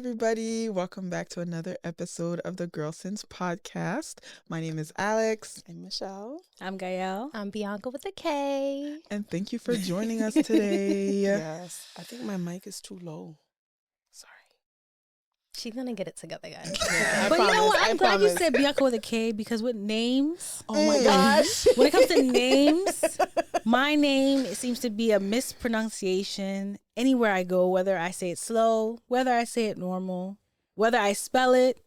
everybody. Welcome back to another episode of the Girl Sense podcast. My name is Alex. I'm Michelle. I'm Gael. I'm Bianca with a K. And thank you for joining us today. Yes, I think my mic is too low. Sorry. She's gonna get it together, guys. Yeah, But you know what? I'm glad you promise. said Bianca with a K because with names, Oh my gosh. when it comes to names, my name it seems to be a mispronunciation anywhere I go, whether I say it slow, whether I say it normal, whether I spell it.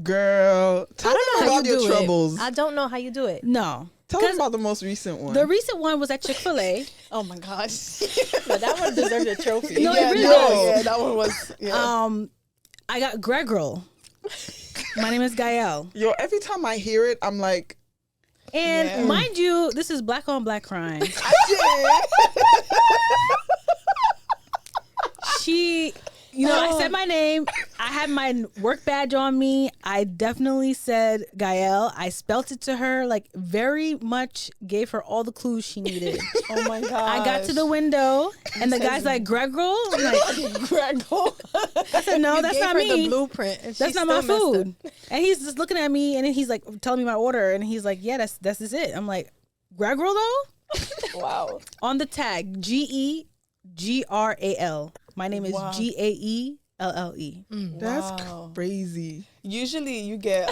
Girl, tell them how about you your do it. troubles. I don't know how you do it. No. Tell them about the most recent one. The recent one was at Chik-fil-A. Oh my gosh. But that one deserves a trophy. No, it really does. that one was. Yeah. I got Gregorl. My name is Gael. Yo, every time I hear it, I'm like, And Yeah. mind you, this is black on black crime. She, I said my name. I had my work badge on me. I definitely said Gael. I spelt it to her, like very much gave her all the clues she needed. Oh my god. I got to the window and the guy's like, Gregorl? I'm like, Gregor. I said, no, that's Gave not her me. the blueprint. And That's she not my still messed food. And he's just looking at me and then he's like telling me my order and he's like, yeah, that's it. I'm like, Gregorl though? Wow. On the tag, Gegral. My name is Wow. Gaelle. that's Wow. crazy. Usually you get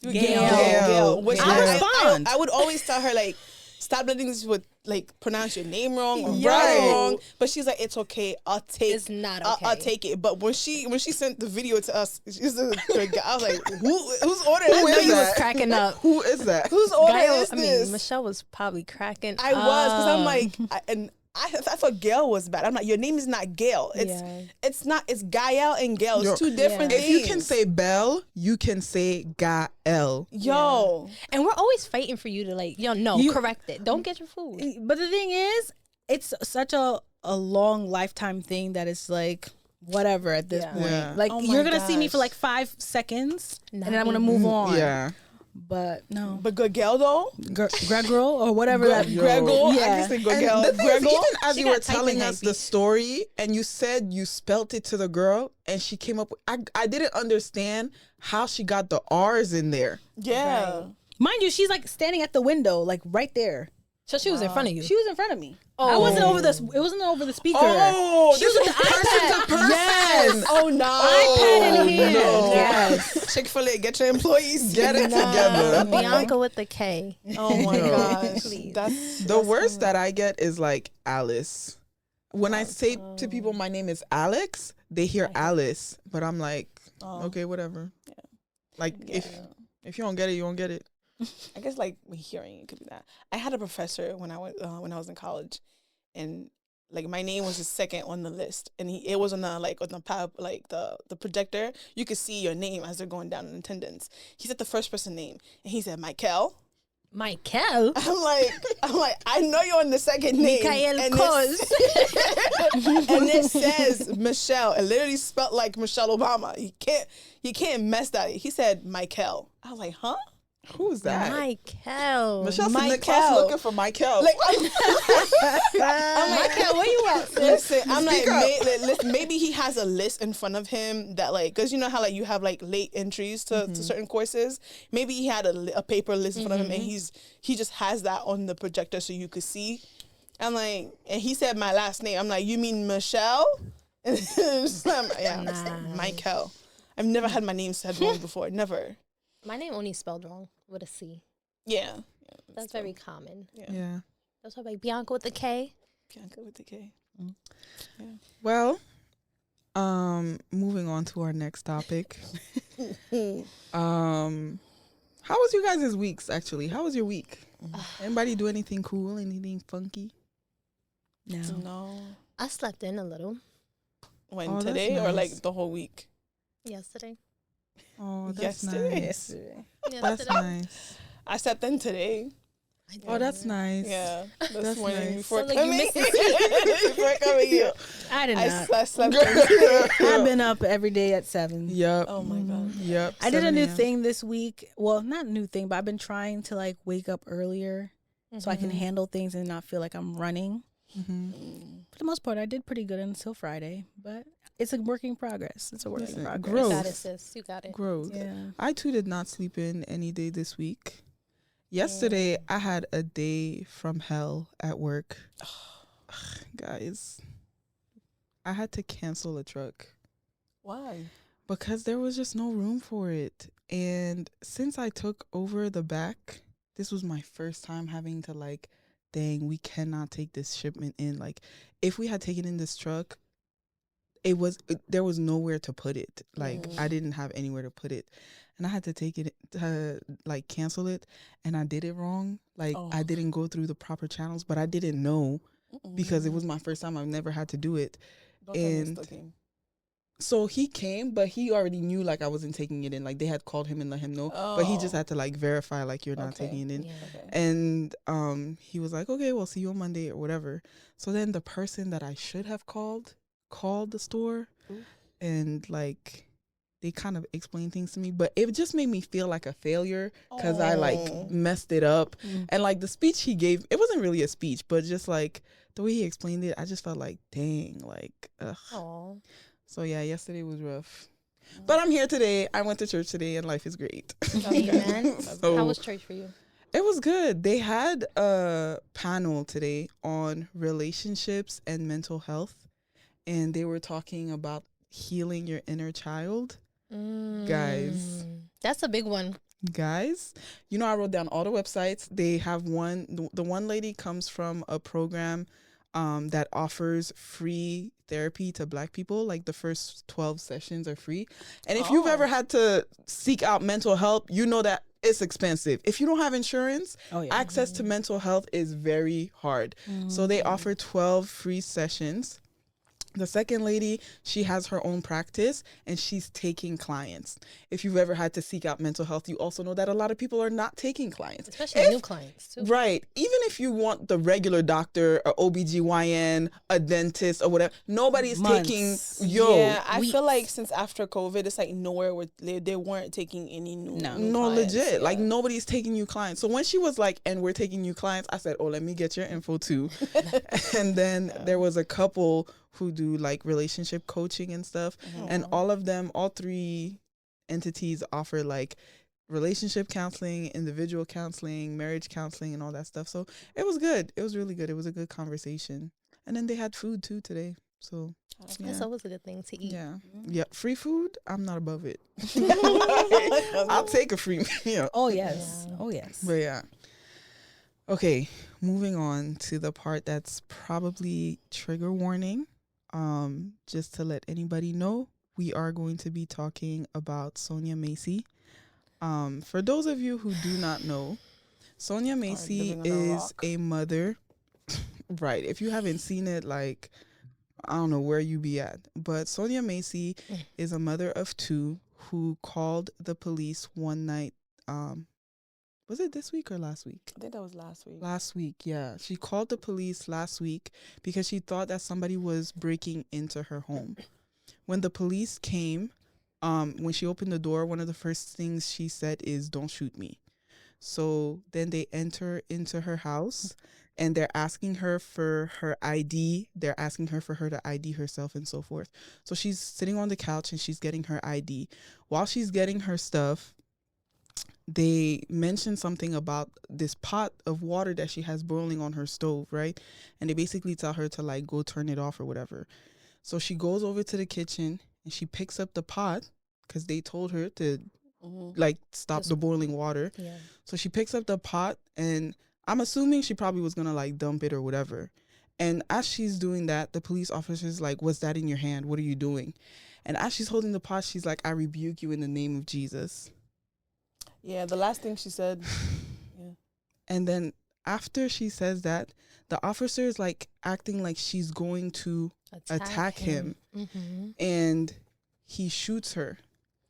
you Gail. get Gail, which I respond. I would always tell her like stop letting this would like pronounce your name wrong or Right. write it wrong. But she's like, it's okay. I'll take. It's not I'll okay. take it. But when she sent the video to us, she's I was like, whose order Who is is this? He was that? cracking up. Who is that? Whose order Gail, is I this? mean, Michelle was probably cracking I was because I'm up. like, I thought Gail was bad. I'm like, your name is not Gail. It's not. It's Gael and Gail. Yo, It's two different If things. you can say Belle, you can say Gael. yo, And we're always fighting for you to correct it. Don't get your food. But the thing is, it's such a long lifetime thing that it's like, whatever at this Yeah. point. Yeah. Like, Oh my you're going to see me gosh. for like 5 seconds and Not then I'm going to even. move on. Yeah. But no. but good Gail though. Gregorl or whatever that. Yo. Gregor. I Yeah. can say good And Gail. the thing is, Gregor. even as She you were got typing telling us the hypebeast. story and you said you spelt it to the girl and she came up with, I didn't understand how she got the R's in there. Yeah. Mind you, she's like standing at the window, like right there. So she was in front of you. She was in front of me. Oh. I wasn't over the. It wasn't over the speaker. Oh, She was with the person iPad. to person. Yes. Oh no. iPad in hand. no. Yes. Chick-fil-A, get your employees. Get it together. Bianca with the K. Oh my No. gosh. Please. The worst that I get is like Alice. When I say to people my name is Alex, they hear Alice, but I'm like, okay, whatever. Yeah. Like if you don't get it, you don't get it. I guess like hearing it could be that. I had a professor when I was in college, and like my name was the second on the list, and it was on the projector. You could see your name as they're going down in attendance. He said the first person name, and he said Michael. Michael. I'm like, I know you're on the second name. Michael and Cos. and it says Michelle. It literally spelled like Michelle Obama. You can't mess that. He said Michael. I was like, huh? Who's that? Michael. Michelle's in the Michael. class looking for Michael. Like, I'm like, Michael, where you at? listen, I'm like, Speak up. listen, maybe he has a list in front of him that like, cause you know how like you have like late entries to certain courses. Maybe he had a paper list in front of him, and he just has that on the projector so you could see. I'm like, and he said my last name. I'm like, you mean Michelle? And yeah, Michael. I've never had my name said wrong before. Never. My name only spelled wrong with a C. Yeah. That's very common. Yeah. That's why like Bianca with the K. Bianca with the K. Well, moving on to our next topic. How was you guys' weeks actually? How was your week? Anybody do anything cool? Anything funky? No. No. I slept in a little When Oh, that's today or like nice. the whole week? yesterday. Oh, that's Yesterday. nice. That's Yesterday. nice. I slept in today. Oh, that's nice. Yeah, this That's morning nice. before So, like, you coming. missed the Before coming here, I did not. I slept in. I've been up every day at 7. Yep. Oh my god. Yep. I did a 7 new a.m. thing this week. Well, not a new thing, but I've been trying to like wake up earlier so I can handle things and not feel like I'm running. Mhm. For the most part, I did pretty good until Friday, but it's a work in progress. It's a work in Listen, progress. growth. You got it, sis. You got it. Growth. Yeah. I too did not sleep in any day this week. Yesterday, I had a day from hell at work. Guys, I had to cancel a truck. Why? Because there was just no room for it. And since I took over the back, this was my first time having to like, dang, we cannot take this shipment in. Like, if we had taken in this truck, there was nowhere to put it. Like, I didn't have anywhere to put it. And I had to take it to like cancel it. And I did it wrong. Like, I didn't go through the proper channels, but I didn't know because it was my first time. I've never had to do it. So he came, but he already knew like I wasn't taking it in. Like, they had called him and let him know, but he just had to like verify like you're not taking it in. Yeah. And he was like, okay, we'll see you on Monday or whatever. So then the person that I should have called the store, and like they kind of explained things to me, but it just made me feel like a failure because I like messed it up. And like the speech he gave, it wasn't really a speech, but just like the way he explained it, I just felt like, dang, like, ugh. Aww. So yeah, yesterday was rough. But I'm here today. I went to church today and life is great. Amen. So, How was church for you? it was good. They had a panel today on relationships and mental health. And they were talking about healing your inner child. Guys. That's a big one. Guys, you know, I wrote down all the websites. They have one. The one lady comes from a program that offers free therapy to Black people. Like the first 12 sessions are free. And if you've ever had to seek out mental help, you know that it's expensive. If you don't have insurance, access to mental health is very hard. So they offer 12 free sessions. The second lady, she has her own practice and she's taking clients. If you've ever had to seek out mental health, you also know that a lot of people are not taking clients. Especially new clients, too. Right. Even if you want the regular doctor, or OBGYN, a dentist, or whatever, nobody's taking, Yeah, I feel like since after COVID, it's like nowhere where they weren't taking any new clients. Legit. Yeah. Like nobody's taking you clients. So when she was like, and we're taking you clients, I said, oh, let me get your info too. And then there was a couple who do like relationship coaching and stuff. And all of them, all three entities offer like relationship counseling, individual counseling, marriage counseling, and all that stuff. So it was good. It was really good. It was a good conversation. And then they had food too today. So That's always a good thing to eat. yeah. Yeah. Free food, I'm not above it. I'll take a free meal. Oh yes. Yeah. Oh yes. But yeah. Okay, moving on to the part that's probably trigger warning. Just to let anybody know, we are going to be talking about Sonya Massey. For those of you who do not know, Sonya Massey is a mother. Right. If you haven't seen it, like, I don't know where you be at. But Sonya Massey is a mother of two who called the police one night. Was it this week or last week? I think that was last week. Last week, yeah. She called the police last week because she thought that somebody was breaking into her home. When the police came, when she opened the door, one of the first things she said is, "Don't shoot me." So then they enter into her house and they're asking her for her ID. They're asking her for her to ID herself and so forth. So she's sitting on the couch and she's getting her ID. While she's getting her stuff, they mentioned something about this pot of water that she has boiling on her stove, right? And they basically tell her to like go turn it off or whatever. So she goes over to the kitchen and she picks up the pot because they told her to like stop the boiling water. Yeah. So she picks up the pot and I'm assuming she probably was gonna like dump it or whatever. And as she's doing that, the police officer's like, "What's that in your hand? What are you doing?" And as she's holding the pot, she's like, "I rebuke you in the name of Jesus." Yeah, the last thing she said. Yeah. And then after she says that, the officer is like acting like she's going to attack him. And he shoots her.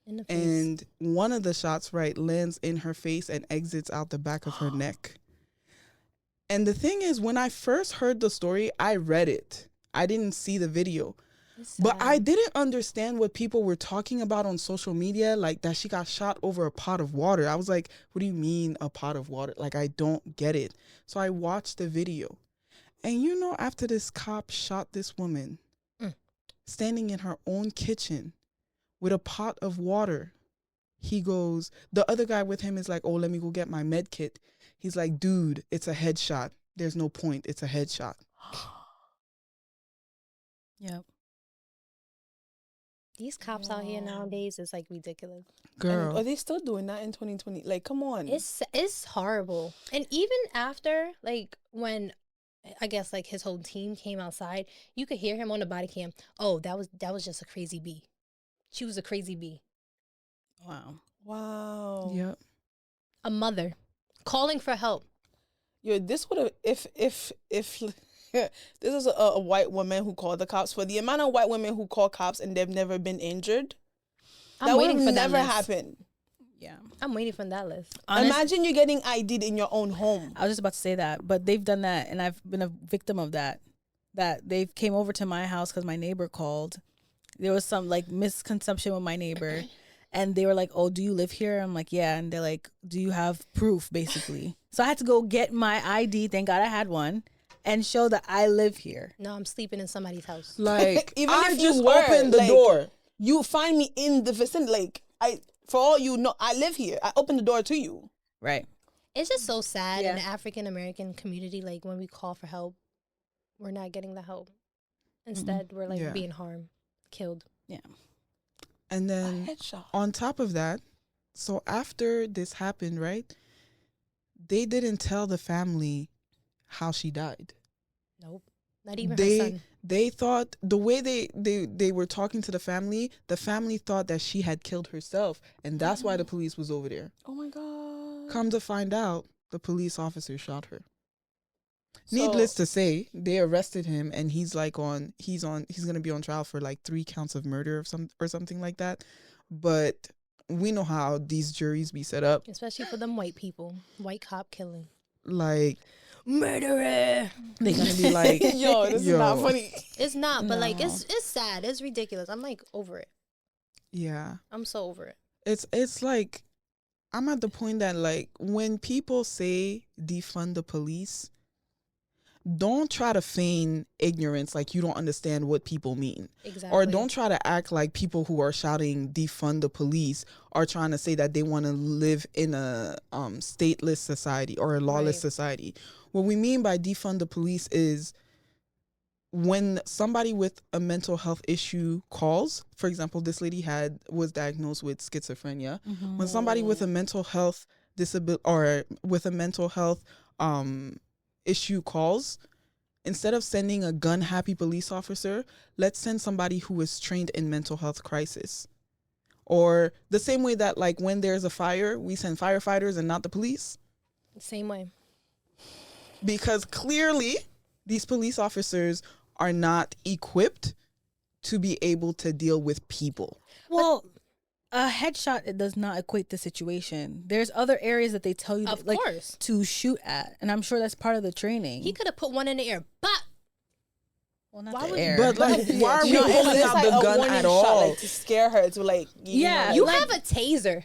In the face. And one of the shots, right, lands in her face and exits out the back of her neck. And the thing is, when I first heard the story, I read it. I didn't see the video. But I didn't understand what people were talking about on social media, like that she got shot over a pot of water. I was like, what do you mean a pot of water? Like, I don't get it. So I watched the video. And you know, after this cop shot this woman, standing in her own kitchen with a pot of water. He goes, the other guy with him is like, oh, let me go get my med kit. He's like, dude, it's a headshot. There's no point. It's a headshot. Yep. These cops out here nowadays is like ridiculous. Girl. And are they still doing that in 2020? Like, come on. It's horrible. And even after, like, when I guess like his whole team came outside, you could hear him on the body cam. Oh, that was just a crazy bee. She was a crazy bee. Wow. Yep. A mother calling for help. Yo, this would have if this is a white woman who called the cops. For the amount of white women who call cops and they've never been injured, I'm that would waiting for that never list. happen. Yeah. I'm waiting for that list. Imagine you getting ID'd in your own home. I was just about to say that, but they've done that, and I've been a victim of that. That they came over to my house because my neighbor called. There was some like misconception with my neighbor, and they were like, "Oh, do you live here?" I'm like, "Yeah," and they're like, "Do you have proof?" Basically, so I had to go get my ID. Thank God I had one, and show that I live here. No, I'm sleeping in somebody's house. Like, Even I if you just were, opened the like, door. You find me in the vicinity. Like, for all you know, I live here. I opened the door to you. Right. It's just so sad Yeah. in the African American community. Like when we call for help, we're not getting the help. Instead, we're like Yeah. being harmed, killed. Yeah. And A then headshot. on top of that, so after this happened, right, they didn't tell the family how she died. Nope. Not even her son. They thought the way they were talking to the family thought that she had killed herself, and that's why the police was over there. Oh my God. Come to find out, the police officer shot her. So- Needless to say, they arrested him, and he's gonna be on trial for like 3 counts of murder or something like that. But we know how these juries be set up. Especially for them white people. White cop killing. Like, Murderer. they're gonna be like, Yo, this is not funny. It's not, but like No. it's sad. It's ridiculous. I'm like over it. yeah. I'm so over it. It's like, I'm at the point that, like, when people say defund the police, don't try to feign ignorance like you don't understand what people mean. Exactly. Or don't try to act like people who are shouting defund the police are trying to say that they want to live in a stateless society or a lawless Right. society. What we mean by defund the police is when somebody with a mental health issue calls. For example, this lady was diagnosed with schizophrenia. When somebody with a mental health disability or with a mental health issue calls, instead of sending a gun happy police officer, let's send somebody who is trained in mental health crisis. Or the same way that, like, when there's a fire, we send firefighters and not the police, Same way. because clearly these police officers are not equipped to be able to deal with people. Well, a headshot, it does not equate the situation. There's other areas that they tell you Of like course. to shoot at, and I'm sure that's part of the training. He could have put one in the air. But well, not why the would- air. But, like, why are we No, pulling it's out like the a gun warning at shot, all? like, to scare her, to like, Yeah, you like- have a taser.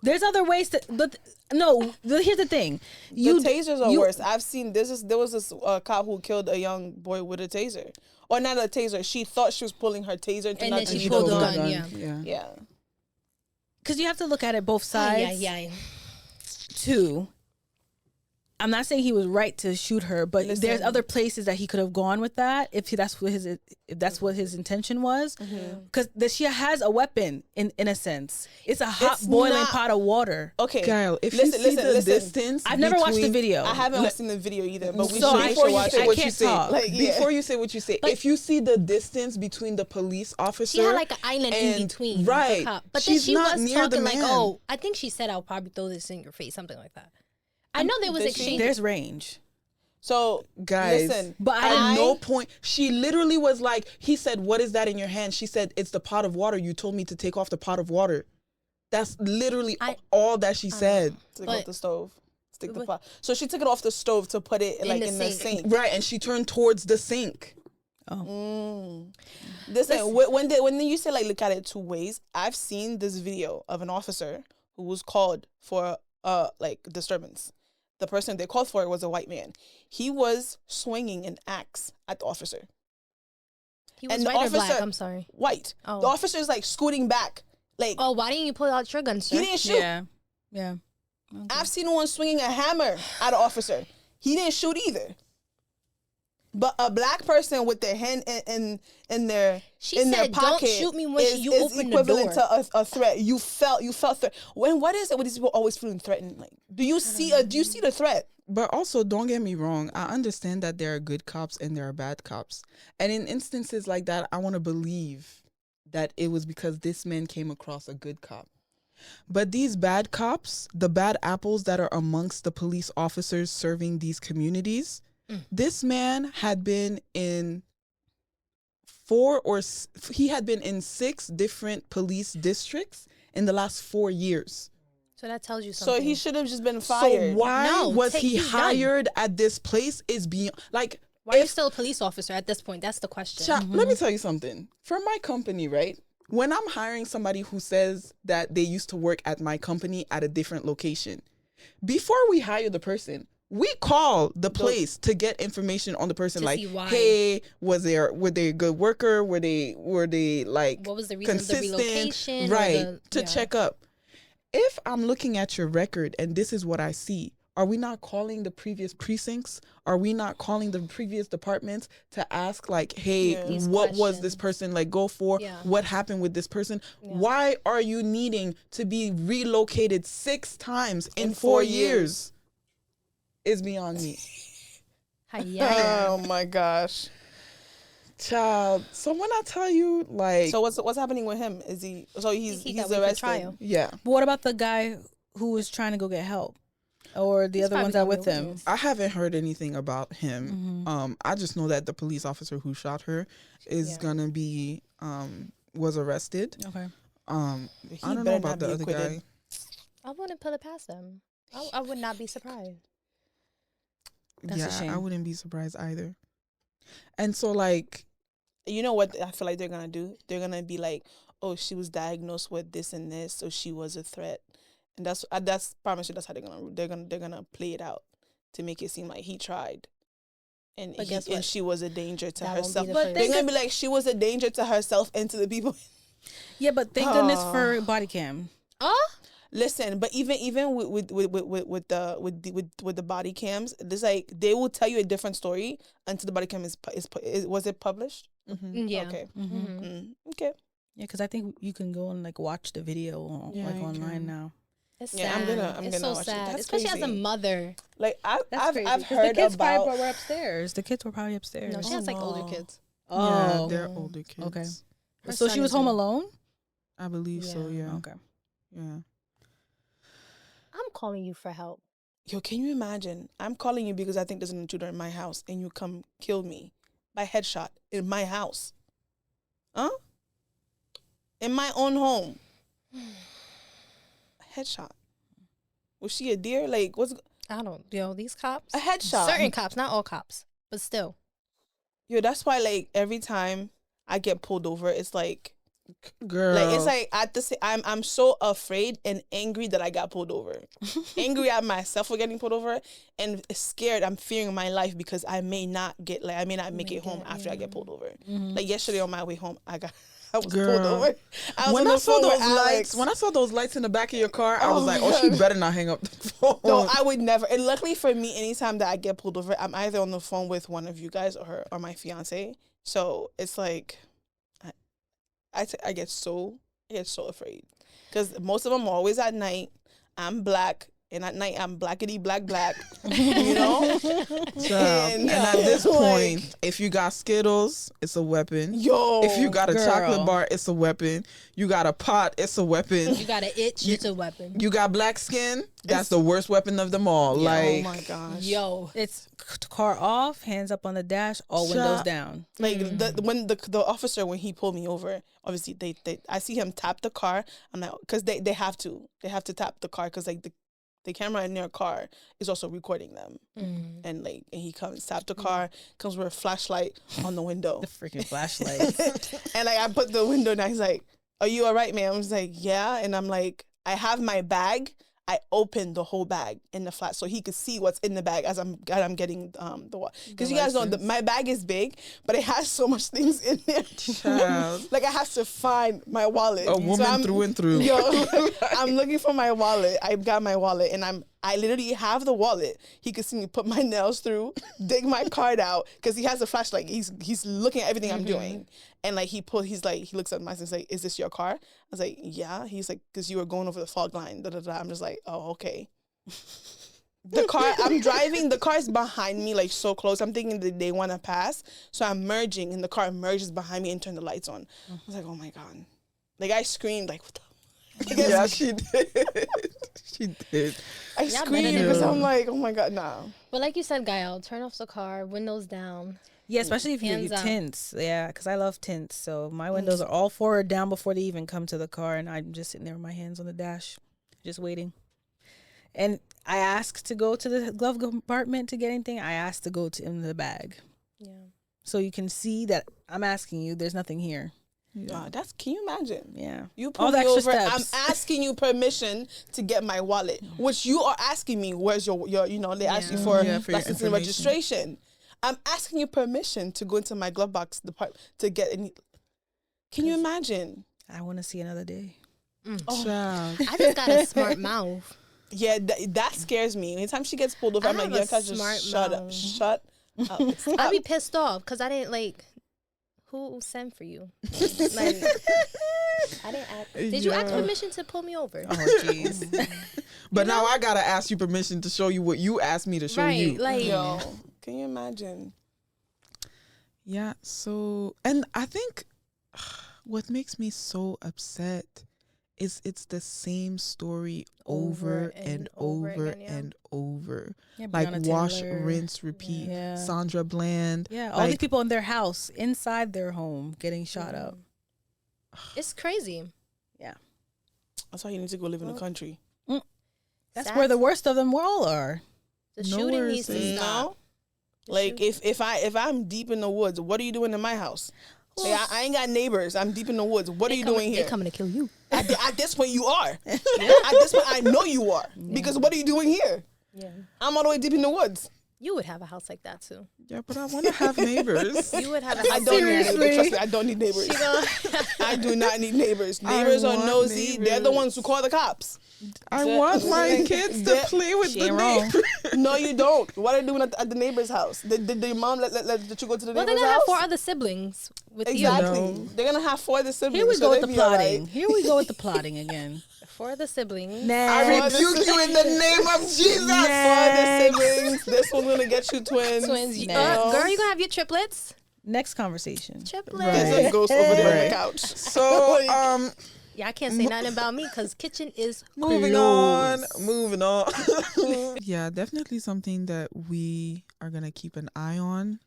There's other ways to. But no, here's the thing. The tasers are worse. I've seen there was this cop who killed a young boy with a taser, or not a taser. She thought she was pulling her taser, to And not then to she shoot pulled the the gun. gun. Yeah. Yeah. Because you have to look at it both sides. Yeah. Too. I'm not saying he was right to shoot her, but Listen. there's other places that he could have gone with that if that's what his intention was. Because she has a weapon in a sense. It's a hot It's boiling not- pot of water. Okay. Kyle, if listen, you see the listen. distance, I've never watched the between- video. I haven't seen the video either, but we So should, I we should should watch say it. what can't you say. talk. Like, yeah. Before you say what you say, But- if you see the distance between the police officer, She had like an island in and- between. right? The cop. But She's then she not was near the talking like, man. oh, I think she said I'll probably throw this in your face, something like that. I know there was Did she? exchange. There's range. So, Guys, listen. But at no point, she literally was like, he said, "What is that in your hand?" She said, "It's the pot of water. You told me to take off the pot of water." That's literally all that she said. Take But- off the stove. Stick the but- pot. So she took it off the stove to put it like the in the sink. sink. Right, and she turned towards the sink. Listen, when you say like look at it two ways, I've seen this video of an officer who was called for like disturbance. The person they called for it was a white man. He was swinging an axe at the officer. He was and the white or black? officer- I'm sorry. White. Oh. The officer is like scooting back. Like, Oh, why didn't you pull out your gun, sir? he didn't shoot. Yeah. I've seen one swinging a hammer at an officer. He didn't shoot either. But a black person with their hand in their She in their said, pocket "Don't shoot me when is, you is open the equivalent door." to a threat. You felt threat. What is it with these people always feeling threatened? Like, do you see the threat? But also, don't get me wrong. I understand that there are good cops and there are bad cops. And in instances like that, I want to believe that it was because this man came across a good cop. But these bad cops, the bad apples that are amongst the police officers serving these communities, this man had been in he had been in 6 different police districts in the last 4 years. So that tells you something. So he should have just been fired. So why No, was he he's done. hired at this place is beyond, like, Why are you still a police officer at this point? That's the question. Let me tell you something. For my company, right? When I'm hiring somebody who says that they used to work at my company at a different location, before we hire the person, we call the place to get information on the person. To Like, see why. hey, were they a good worker? Were they like What was the reason of the consistent? relocation or Right. To yeah. check up. If I'm looking at your record and this is what I see, are we not calling the previous precincts? Are we not calling the previous departments to ask, like, hey, These what was questions. this person like go for? Yeah. What happened with this person? Why are you needing to be relocated 6 times in 4 years? Is beyond me. Hi-ya. Oh my gosh. Child. So when I tell you, like, So what's happening with him? Is he? So he's He got he's wait for arrested. trial. yeah. But what about the guy who was trying to go get help, or the He's other ones probably that with gonna him? witness. I haven't heard anything about him. I just know that the police officer who shot her is gonna be was arrested. Okay. He I don't know better about not the be other acquitted. guy. I wouldn't put it past them. I would not be surprised. That's a Yeah, I shame. wouldn't be surprised either. And so, like, You know what I feel like they're gonna do? They're gonna be like, "Oh, she was diagnosed with this and this, so she was a threat," and that's promise you that's how they're gonna play it out to make it seem like he tried, and But guess what? and she was a danger to That won't be herself. the But first. they're gonna be like, she was a danger to herself and to the people. Yeah, but thank goodness for body cam. Oh, Listen, but even with the body cams, there's like they will tell you a different story until the body cam is was it published? yeah. Okay. Mm-hmm. Okay. Yeah, because I think you can go and like watch the video on, Yeah, like you online can. now. It's Yeah, sad. I'm It's gonna so watch it. sad, That's especially as a crazy. mother. Like That's I've crazy. 'Cause heard the kids about. probably were upstairs. The kids were probably upstairs. No, she has like older no. kids. yeah, Oh, they're older kids. okay. Her So son she was is home young. alone. I believe so. Yeah. Yeah. Okay. Yeah. I'm calling you for help. Yo, can you imagine? I'm calling you because I think there's an intruder in my house, and you come kill me by headshot in my house. Huh? In my own home. Headshot. Was she a deer? Like, what's I don't, these cops. a headshot? Certain cops, not all cops, but still. Yo, that's why, like, every time I get pulled over, it's like, Girl. it's like at the same, I'm so afraid and angry that I got pulled over. Angry at myself for getting pulled over, and scared. I'm fearing my life because I may not make it home after I get pulled over. Like yesterday on my way home, I was Girl. pulled over. I was when on I the saw phone those with Alex. lights, when I saw those lights in the back of your car, I was Oh like, my "Oh, she God. better not hang up the phone." No, I would never. And luckily for me, anytime that I get pulled over, I'm either on the phone with one of you guys or my fiance. So it's like, I get so afraid because most of them are always at night. I'm black, and at night I'm blackity black. You know. Child. And at this point, if you got Skittles, it's a weapon. Yo, If you got a girl. chocolate bar, it's a weapon. You got a pot, it's a weapon. You got an itch, it's a weapon. You got black skin, that's the worst weapon of them all. oh Like, my gosh, Yo. It's car off, hands up on the dash, all windows Shut- down. like when the officer, when he pulled me over, obviously they I see him tap the car. I'm like, because they have to tap the car because like the camera in their car is also recording them, and like and he comes tap the car, comes with a flashlight on the window, The freaking flashlight. and like I put the window down. He's like, "Are you all right, man?" I was like, "Yeah," and I'm like, "I have my bag." I opened the whole bag in the flat so he could see what's in the bag as I'm getting the water. Because you guys know my bag is big, but it has so much things in there. Child. Like I have to find my wallet. A woman through and through. Yo, I'm looking for my wallet. I got my wallet, and I literally have the wallet. He could see me put my nails through, dig my card out, because he has a flashlight. He's looking at everything I'm doing, and like he looks at my and say, "Is this your car?" I was like, "Yeah." He's like, "Because you were going over the fog line." Da, da, da. I'm just like, "Oh, okay." The car I'm driving, the car is behind me, like so close. I'm thinking that they want to pass, so I'm merging, and the car merges behind me and turn the lights on. I was like, "Oh my god!" Like I screamed, like, "What the?" Yeah, she did. She did. I screamed because I'm like, "Oh my god, nah." But like you said, Gael, turn off the car, windows down. Yeah, especially if you Hands out. tints. Yeah, because I love tints. So my windows are all forward down before they even come to the car, and I'm just sitting there with my hands on the dash, just waiting. And I asked to go to the glove compartment to get anything. I asked to go in the bag. Yeah. So you can see that I'm asking you, there's nothing here. Yeah, can you imagine? Yeah. You All pull the me extra over. steps. I'm asking you permission to get my wallet, which you are asking me. Where's your they ask you for Yeah, for your license and information. registration. I'm asking you permission to go into my glove box department to get any. Can you imagine? I want to see another day. Child. I just got a smart mouth. Yeah, that scares me. Anytime she gets pulled over, I I'm like, have a yeah, just smart shut up, mouth. shut up. I'd Stop. be pissed off because I didn't like. Who sent for you? Like, I didn't ask. Did you ask Yeah. permission to pull me over? Oh, jeez. But now I gotta ask you permission to show you what you asked me to show Right, you. like Yo, can you imagine? Yeah, so, and I think what makes me so upset is it's the same story over and over again, yeah. and over. Yeah, Like Breonna wash, Taylor. rinse, repeat. Yeah. Sandra Bland. Yeah, all like, these people in their house, inside their home, getting shot up. it's crazy. That's why you need to go live in the country. That's Sad. where the worst of them all are. The Nowhere shooting needs to safe. stop. No, like if I'm deep in the woods, what are you doing in my house? Like, I ain't got neighbors. I'm deep in the woods. What are you doing here? They're coming to kill you. At this point, you are. At this point, I know you are. Because what are you doing here? Yeah. I'm all the way deep in the woods. You would have a house like that too. Yeah, but I want to have neighbors. You would have a I house. don't need neighbors. Seriously? Trust me, I don't need neighbors. She gonna- I do not need neighbors. Neighbors are want nosy. They're the neighbors. ones who call the cops. I want my kids to Yeah. play with She the ain't wrong. neighbors. No, you don't. What are you doing at the neighbor's house? Did your mom let you go to the well, they're neighbor's gonna have house? 4 other siblings with Exactly. No. They're gonna have 4 other siblings. Here we so go with they the be all plotting. right. Here we go with the plotting again. 4 other siblings. I Next. rebuke you in the name of Jesus. 4 other siblings. This one's gonna get you twins. Twins. You Next. know? Girl, you gonna have your triplets? Next conversation. Triplets. There's Right. a ghost over there on Right. the couch. So, Yeah, I can't say nothing about me because kitchen is moving Close. on. Moving on. Yeah, definitely something that we are going to keep an eye on,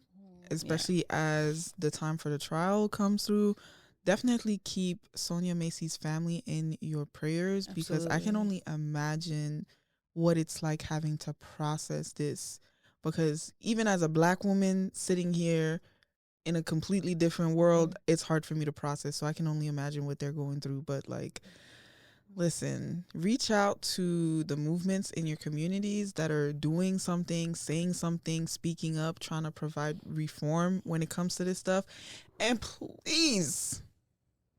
especially as the time for the trial comes through. Definitely keep Sonya Massey's family in your prayers because I can only imagine what it's like having to process this. Because even as a Black woman sitting here in a completely different world, it's hard for me to process. So I can only imagine what they're going through. But like, listen, reach out to the movements in your communities that are doing something, saying something, speaking up, trying to provide reform when it comes to this stuff. And please,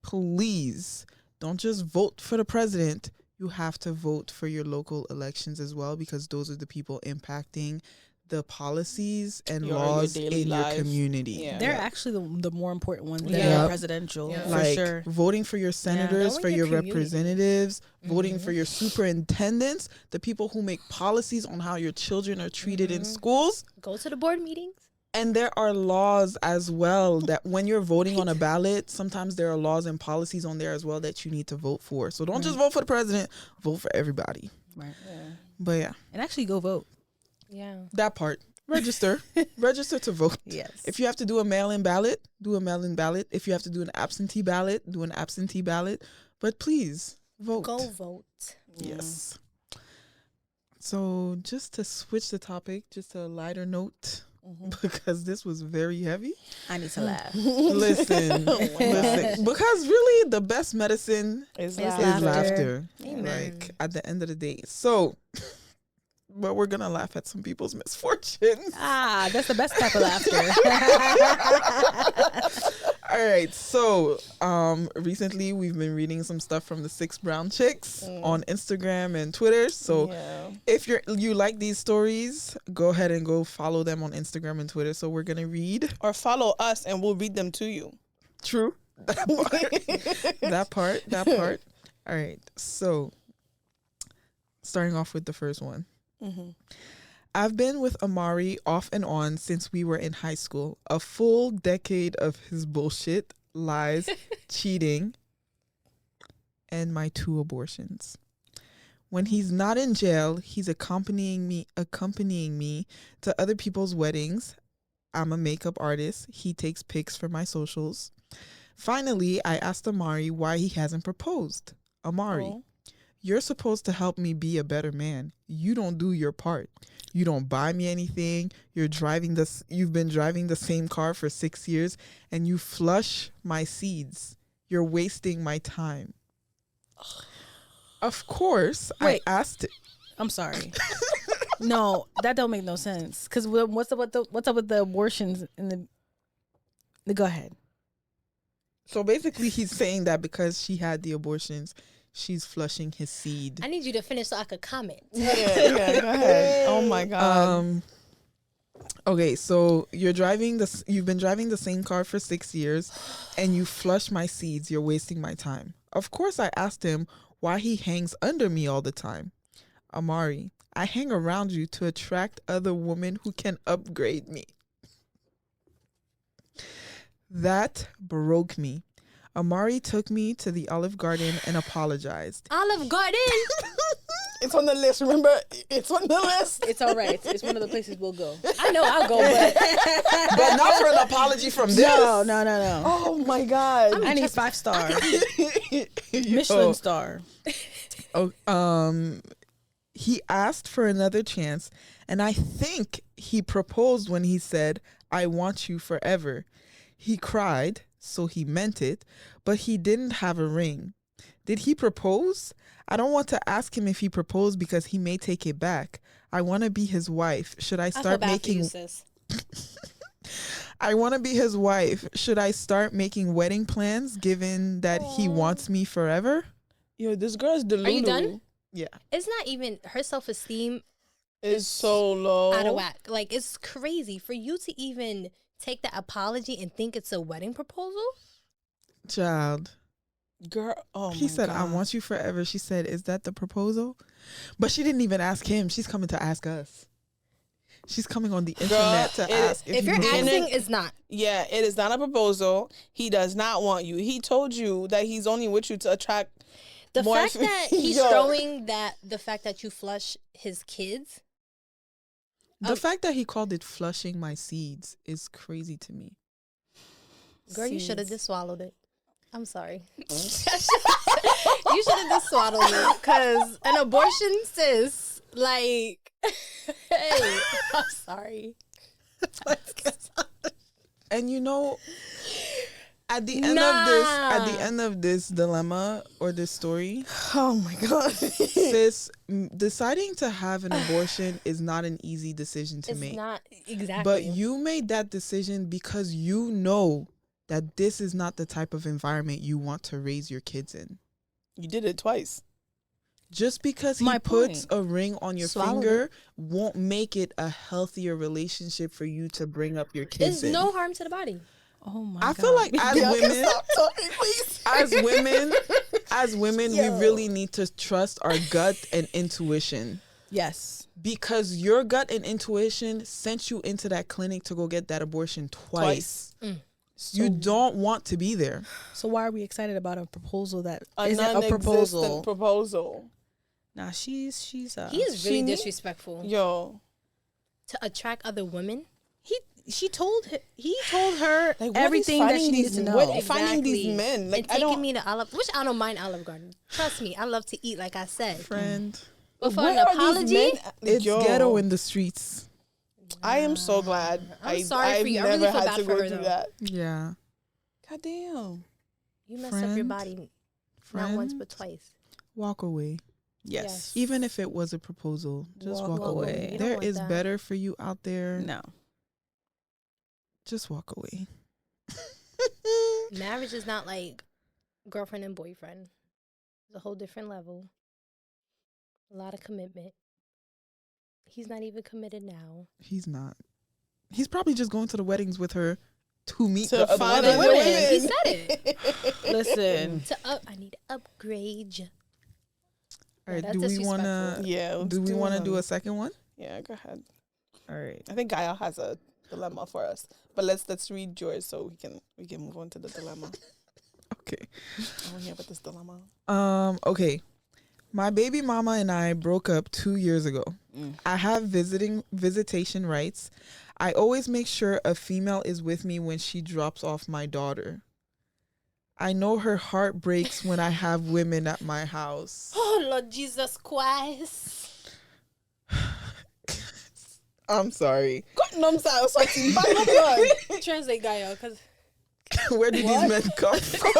please don't just vote for the president. You have to vote for your local elections as well, because those are the people impacting the policies and Your laws daily in life. your community. Yeah. They're actually the more important ones than Yeah. the presidential, Yeah. for Like sure. voting for your senators, Knowing for your your community. representatives, voting for your superintendents, the people who make policies on how your children are treated in schools. go to the board meetings. And there are laws as well that when you're voting on a ballot, sometimes there are laws and policies on there as well that you need to vote for. So don't just vote for the president, vote for everybody. Right. But yeah, And actually go vote. Yeah. that part. Register. Register to vote. Yes. If you have to do a mail-in ballot, do a mail-in ballot. If you have to do an absentee ballot, do an absentee ballot. But please, vote. Go vote. Yes. So just to switch the topic, just a lighter note, because this was very heavy. I need to laugh. Listen, listen, because really the best medicine It's It's is laughter. laughter. Amen. Like at the end of the day. So, but we're gonna laugh at some people's misfortunes. That's the best type of laughter. All right. So, recently we've been reading some stuff from the 6 Brown Chicks on Instagram and Twitter. So, if you like these stories, go ahead and go follow them on Instagram and Twitter. So we're gonna read. Or follow us and we'll read them to you. True. That part. All right. So, starting off with the first one. I've been with Amari off and on since we were in high school. A full decade of his bullshit, lies, cheating, and my 2 abortions. When he's not in jail, he's accompanying me to other people's weddings. I'm a makeup artist. He takes pics for my socials. Finally, I asked Amari why he hasn't proposed. Amari, you're supposed to help me be a better man. You don't do your part. You don't buy me anything. You've been driving the same car for 6 years and you flush my seeds. You're wasting my time. Of course, Wait. I asked it. I'm sorry. No, that don't make no sense. Because what's up with the abortions in the go ahead. So basically he's saying that because she had the abortions, she's flushing his seed. I need you to finish so I could comment. Yeah, go ahead. Oh my God. Okay, so you've been driving the same car for 6 years and you flush my seeds. You're wasting my time. Of course, I asked him why he hangs under me all the time. Amari, I hang around you to attract other women who can upgrade me. That broke me. Amari took me to the Olive Garden and apologized. Olive Garden. It's on the list. Remember, it's on the list. It's all right. It's one of the places we'll go. I know I'll go, but But not for an apology from this. No. Oh my God. I need 5 star. Michelin star. He asked for another chance, and I think he proposed when he said, I want you forever. He cried, so he meant it, but he didn't have a ring. Did he propose? I don't want to ask him if he proposed because he may take it back. I want to be his wife. Should I start making... I want to be his wife. Should I start making wedding plans given that he wants me forever? Yo, this girl's delulu. Are you done? Yeah. It's not even her self-esteem Is so low. out of whack. Like, it's crazy for you to even take that apology and think it's a wedding proposal. Child. Girl, He said, I want you forever. She said, is that the proposal? But she didn't even ask him. She's coming to ask us. She's coming on the internet to ask if you're asking, it's not. Yeah, it is not a proposal. He does not want you. He told you that he's only with you to attract The more fact that he's showing that the fact that you flush his kids. The fact that he called it flushing my seeds is crazy to me. Girl, you should have just swallowed it. I'm sorry. You should have just swallowed it. Because an abortion, sis, like, hey, I'm sorry. And you know, at the end of this dilemma or this story, oh my God, sis, deciding to have an abortion is not an easy decision to make. It's not exactly. But you made that decision because you know that this is not the type of environment you want to raise your kids in. You did it twice. Just because he puts a ring on your finger won't make it a healthier relationship for you to bring up your kids There's no harm to the body. Oh my I God. feel like as women, Stop talking, please. as women, we really need to trust our gut and intuition. Yes. Because your gut and intuition sent you into that clinic to go get that abortion twice. You don't want to be there. So why are we excited about a proposal that A isn't a proposal? proposal. Nah, she's He is really disrespectful. Yo. To attract other women. he told her Like, everything that she needed to know. Finding these men. Like, and taking me to Olive, which I don't mind Olive Garden. Trust me, I love to eat, like I said. Friend. But for Where an are these apology, men? It's ghetto in the streets. I am so glad. I'm sorry I've for you. I never really feel had bad to for go her, through though. that. Yeah. God damn. You messed up your Friend, body not once but twice. Walk away. Yes. Even if it was a proposal, just walk away. You don't There want is that. better for you out there. No. Just walk away. Marriage is not like girlfriend and boyfriend. It's a whole different level. A lot of commitment. He's not even committed now. He's not. He's probably just going to the weddings with her to meet To the other find women. other women. He said it. Listen. I need to upgrade you. All right, that's do we want to disrespectful. Yeah. let's do we want to one. do a second one? Yeah, go ahead. All right. I think Gaia has a dilemma for us, but let's read yours so we can move on to the dilemma. Okay. I want to hear about this dilemma. Okay. My baby mama and I broke up 2 years ago. I have visitation rights. I always make sure a female is with me when she drops off my daughter. I know her heart breaks when I have women at my house. Oh, Lord Jesus Christ. I'm sorry. Translate, Gaio, because Where do these men come from?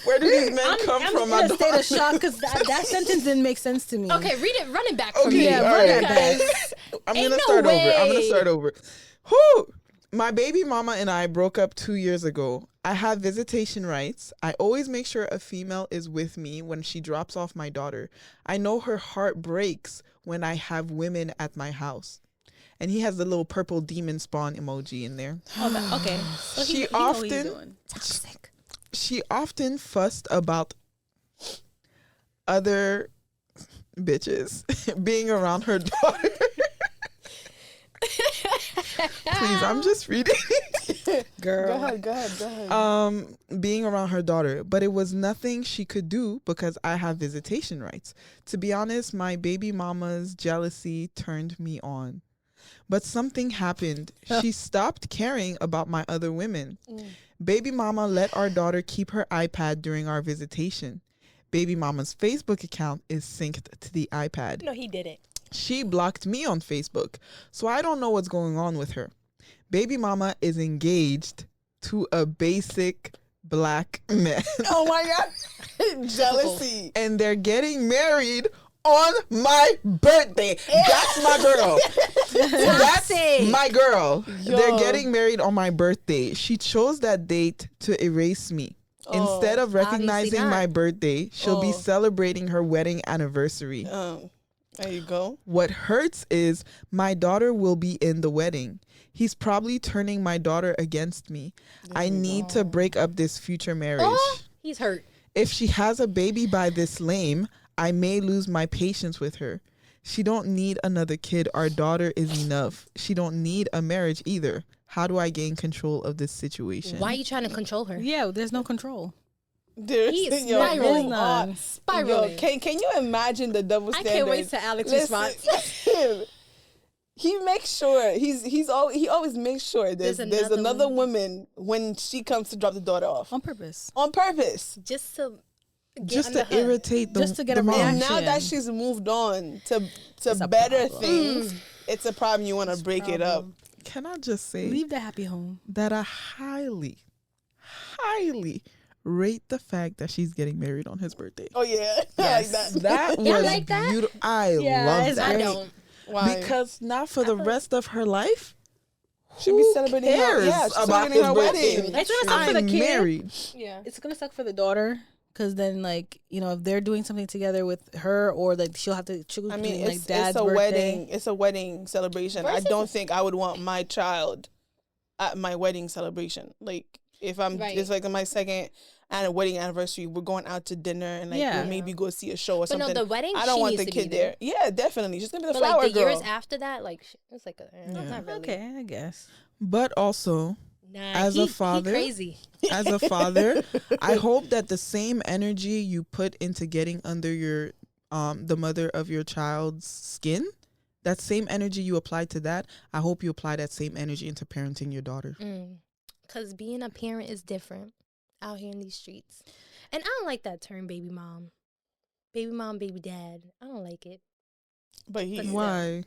Where do these men come I'm from? in a state of shock because that sentence didn't make sense to me. okay, run it back for me. Okay, Yeah, all run right. that back. I'm Ain't gonna no start over. I'm gonna way. start over. Whoo! My baby mama and I broke up 2 years ago. I have visitation rights. I always make sure a female is with me when she drops off my daughter. I know her heart breaks when I have women at my house. And he has the little purple demon spawn emoji in there. Okay. So She he know what he's often- doing. Toxic. She often fussed about other bitches being around her daughter. Please, I'm just reading. Girl. Go ahead. Being around her daughter, but it was nothing she could do because I have visitation rights. To be honest, my baby mama's jealousy turned me on. But something happened. She stopped caring about my other women. Baby mama let our daughter keep her iPad during our visitation. Baby mama's Facebook account is synced to the iPad. No, he didn't. She blocked me on Facebook, so I don't know what's going on with her. Baby mama is engaged to a basic black man. Oh my God. Jealousy. And they're getting married on my birthday. That's my girl. That's my girl. They're getting married on my birthday. She chose that date to erase me. Instead of recognizing not. my birthday, she'll be celebrating her wedding anniversary. There you go. What hurts is my daughter will be in the wedding. He's probably turning my daughter against me. I need to break up this future marriage. Oh, he's hurt. If she has a baby by this lame, I may lose my patience with her. She don't need another kid. Our daughter is enough. She don't need a marriage either. How do I gain control of this situation? Why are you trying to control her? Yeah, there's no control. There's spiraling. Spiraling. Can you imagine the double I standard? can't wait to Alex's response. Listen, he makes sure he always makes sure there's another woman when she comes to drop the daughter off On purpose. on purpose. Just to get Just under to her. irritate the Just to get the a mom. And reaction. now that she's moved on to a better problem. things, it's a problem. You want to break it up. Can I just say Leave the happy home. that I highly rate the fact that she's getting married on his birthday. Oh yeah, Yes. like that. That You was like that? beautiful. I Yeah, love it's that. I great. don't. Why? Because now for the rest of her life, she'll be who celebrating cares her, she's about celebrating his her birthday? wedding. It's gonna suck for the I'm kid. married. Yeah. It's gonna suck for the daughter because then, like, you know, if they're doing something together with her, or like she'll have to choose I between mean, like it's dad's a birthday. wedding. It's a wedding celebration. Versus- I don't think I would want my child at my wedding celebration. Like if I'm, Right. it's like my second and a wedding anniversary. We're going out to dinner and like Yeah. we'll maybe go see a show or But something. no, the wedding. I don't she want needs the to be kid there. Yeah, definitely. She's gonna be the But flower like the girl. years after that, like it's like not really. Okay, I guess. But also, Nah, As a he father- crazy. as a father, I hope that the same energy you put into getting under your the mother of your child's skin, that same energy you apply to that, I hope you apply that same energy into parenting your daughter. Because being a parent is different out here in these streets. And I don't like that term, baby mom. Baby mom, baby dad. I don't like it. But he, But Why?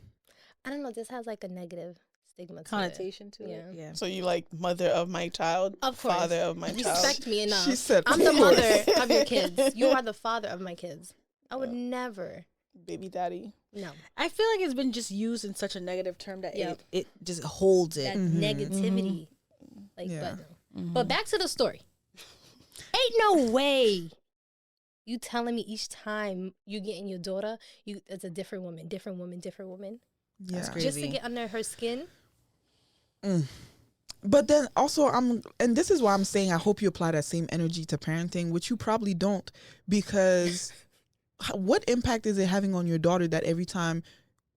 I don't know. This has like a negative stigma to Connotation to Yeah. it. Yeah. So you like mother of my child, Of course. father of my child. Respect me enough. She said, I'm the "Of course." mother of your kids. You are the father of my kids. I would never. Baby daddy. No. I feel like it's been just used in such a negative term that Yep. it just holds it. That negativity. Like, Yeah. but back to the story. Ain't no way you telling me each time you getting your daughter, it's a different woman. Yeah. crazy. Just to get under her skin. But then also and this is why I'm saying I hope you apply that same energy to parenting, which you probably don't, because what impact is it having on your daughter that every time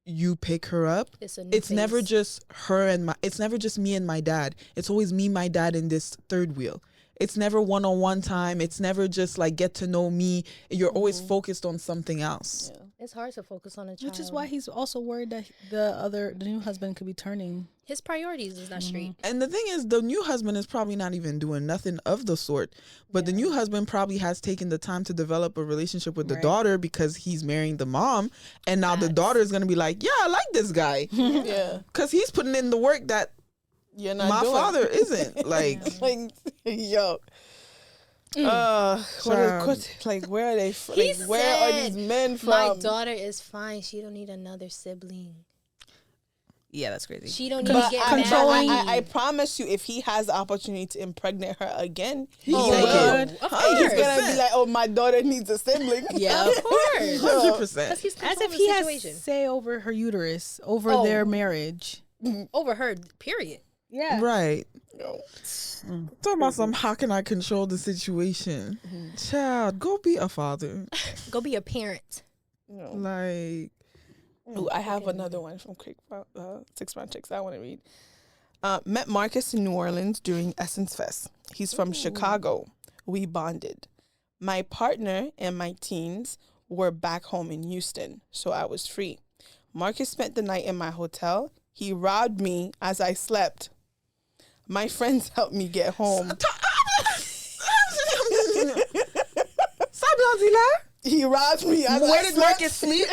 you pick her up, It's never just her and it's never just me and my dad. It's always me, my dad, and this third wheel. It's never one-on-one time. It's never just like get to know me. You're always focused on something else. Yeah. It's hard to focus on a child. Which is why he's also worried that the new husband could be turning. his priorities is not straight. And the thing is, the new husband is probably not even doing nothing of the sort. But the new husband probably has taken the time to develop a relationship with the daughter because he's marrying the mom. And now the daughter is going to be like, yeah, I like this guy. Yeah. Because he's putting in the work that You're not my doing. father isn't. Like, Like, yo. Like, where are they from? He Like, where are said, these men from? My daughter is fine. She don't need another sibling. Yeah, that's crazy. She don't need But to get controlling- married. I promise you, if he has the opportunity to impregnate her again, he Oh, will. good. Of And he's course. gonna be like, "Oh, my daughter needs a sibling." Yeah. Of course. 100%. Because he's As controlling if he the has situation. say over her uterus, over Oh. their marriage. Over her, period. Yeah. Right. No. Talking about some, how can I control the situation? Child, go be a father. Go be a parent. No. Like, Ooh, I have another one from Quick 6 Round Chicks I want to read. Met Marcus in New Orleans during Essence Fest. He's from Chicago. We bonded. My partner and my teens were back home in Houston, so I was free. Marcus spent the night in my hotel. He robbed me as I slept. My friends helped me get home. He robbed me as Where I did slept. Marcus sleep?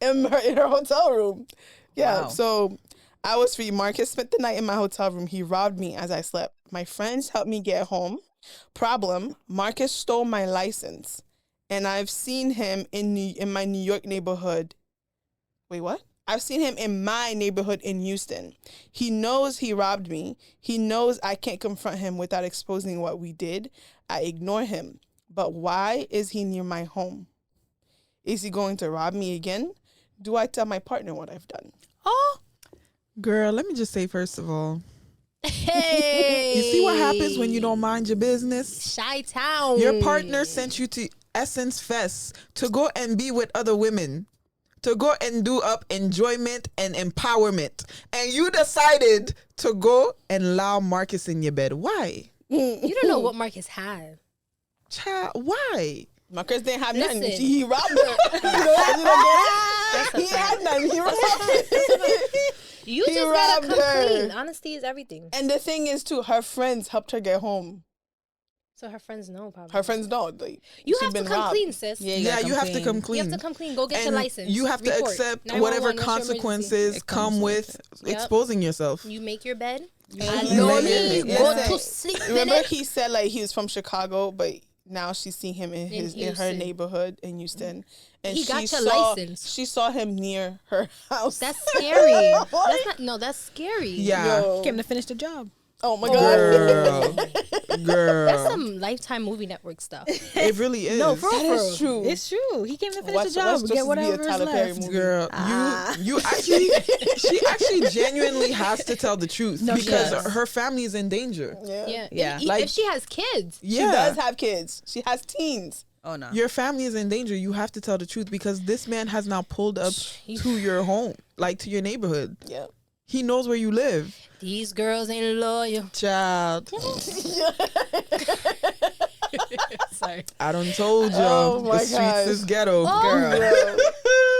in her hotel room. Yeah, Wow. so I was free. Marcus spent the night in my hotel room. He robbed me as I slept. My friends helped me get home. Problem, Marcus stole my license. And I've seen him in my New York neighborhood. Wait, what? I've seen him in my neighborhood in Houston. He knows he robbed me. He knows I can't confront him without exposing what we did. I ignore him. But why is he near my home? Is he going to rob me again? Do I tell my partner what I've done? Oh, girl, let me just say, first of all, Hey. you see what happens when you don't mind your business? Chi-town. Your partner sent you to Essence Fest to go and be with other women, to go and do up enjoyment and empowerment. And you decided to go and allow Marcus in your bed. Why? You don't know what Marcus had. Child, why? Marcus didn't have nothing. Listen. He robbed her. You don't get it? That's a He fact. had nothing. He robbed her. You He just gotta robbed come her. clean. Honesty is everything. And the thing is, too, her friends helped her get home. So her friends know probably. Her friends don't. Like, You she's have to been come robbed. clean, sis. Yeah, Yeah, you have to come You clean. have to come clean. Go get your And license. you have to Report. accept 911, whatever what's your emergency? consequences It come comes with Yep. exposing yourself. You make your bed. Yeah. I Yeah. know Yeah. me. Yeah. Go Yeah. to sleep. Remember, in it. he said like he was from Chicago, but now she's seeing him in her Houston. neighborhood in Houston, and He got she your saw, license. She saw him near her house. That's scary. What? That's not. No, that's scary. Yeah. Yo. came to finish the job. Oh my Girl. god. Girl. That's some Lifetime Movie Network stuff. It really is. No, for That real, is for true. real. It's true. He came to finish What's- the job. what's Get supposed to be a whatever is Tyler Perry left. movie? Girl, Ah. you actually, she actually genuinely has to tell the truth No, she because does. her family is in danger. Yeah. Yeah. Yeah. If, Like- if she has kids. She Yeah, does have kids. She has teens. Oh no. your family is in danger. You have to tell the truth because this man has now pulled up to your home, like to your neighborhood. Yeah. He knows where you live. These girls ain't loyal. Child, Sorry. I done told you Oh the my streets gosh. is ghetto. Girl. Bro.